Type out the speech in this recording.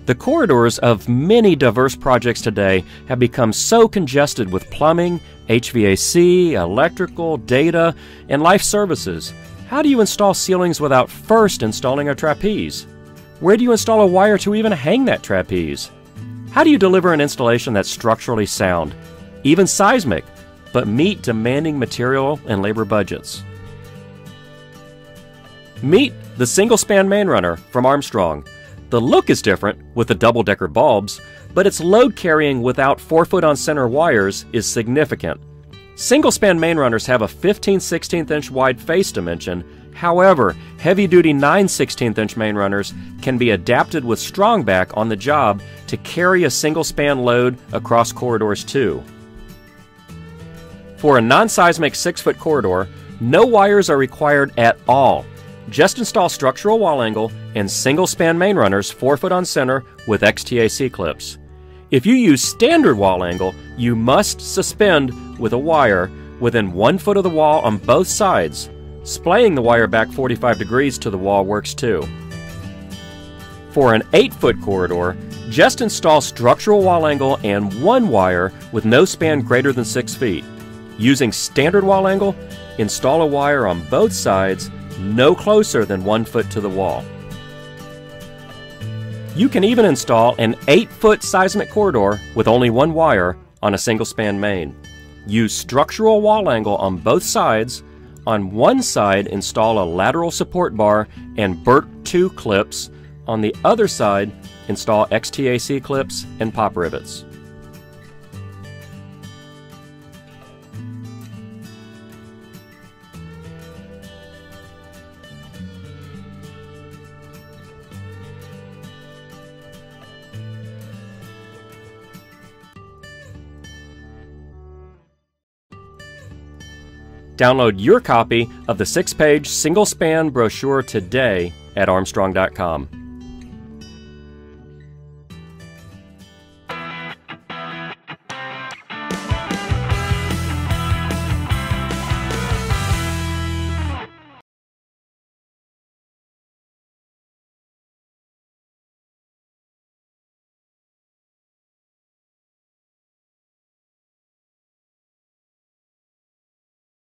The corridors of many diverse projects today have become so congested with plumbing, HVAC, electrical, data, and life services. How do you install ceilings without first installing a trapeze? Where do you install a wire to even hang that trapeze? How do you deliver an installation that's structurally sound, even seismic, but meet demanding material and labor budgets? Meet the single-span main runner from Armstrong. The look is different with the double-decker bulbs, but its load carrying without 4-foot on-center wires is significant. Single-span main runners have a 15/16 inch wide face dimension. However, heavy-duty 9/16 inch main runners can be adapted with strong back on the job to carry a single-span load across corridors too. For a non-seismic 6-foot corridor, no wires are required at all. Just install structural wall angle and single-span main runners 4-foot on center with XTAC clips. If you use standard wall angle, you must suspend with a wire within 1 foot of the wall on both sides. Splaying the wire back 45 degrees to the wall works too. For an 8-foot corridor, just install structural wall angle and 1 wire with no span greater than 6 feet. Using standard wall angle, install a wire on both sides no closer than 1 foot to the wall. You can even install an 8-foot seismic corridor with only 1 wire on a single-span main. Use structural wall angle on both sides. On one side, install a lateral support bar and Burt 2 clips. On the other side, install XTAC clips and pop rivets. Download your copy of the 6-page single-span brochure today at Armstrong.com.